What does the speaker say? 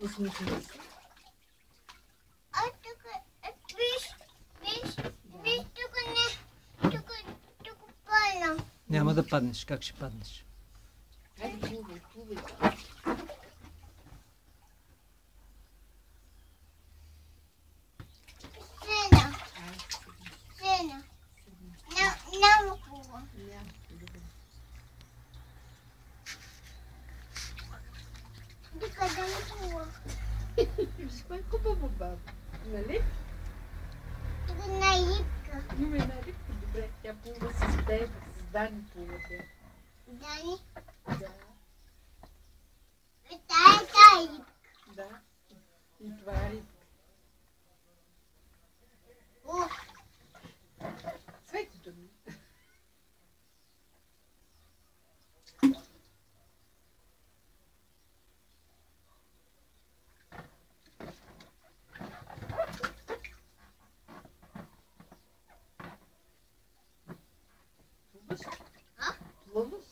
Усмихни се. Виж, тук не. Тук падна. Няма да паднеш. Как ще паднеш? Хайде, плувай, плувай. Сена. Няма плува. Тук да не плува. Виж, кой е хубаво, баба. Нали? Тук на рибка. Има една рибка, добре. Тя плува с теб, с Дани плува тя. Дани? Да, Тая рибка. да. И това е рибка. Светито ми. Плуваш? А? Плуваш?